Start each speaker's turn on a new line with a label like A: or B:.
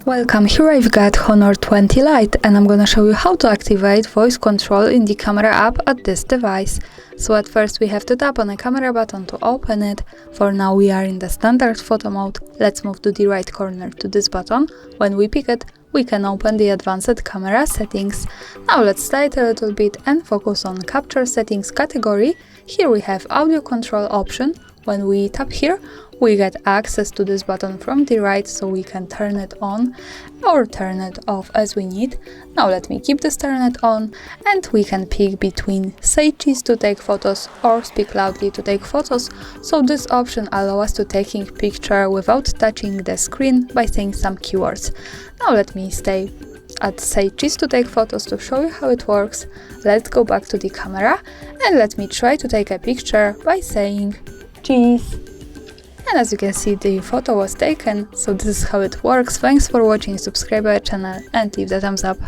A: Welcome, here I've got Honor 20 Lite and I'm gonna show you how to activate voice control in the camera app at this device. So at first we have to tap on the camera button to open it. For now we are in the standard photo mode. Let's move to the right corner to this button. When we pick it, we can open the advanced camera settings. Now let's slide a little bit and focus on capture settings category. Here we have audio control option. When we tap here, we get access to this button from the right, so we can turn it on or turn it off as we need. Now let me keep this turned on, and we can pick between say cheese to take photos or speak loudly to take photos. So this option allows us to taking picture without touching the screen by saying some keywords. Now let me stay at say cheese to take photos to show you how it works. Let's go back to the camera and let me try to take a picture by saying cheese. And as you can see, the photo was taken, so this is how it works. Thanks for watching, subscribe our channel and leave the thumbs up.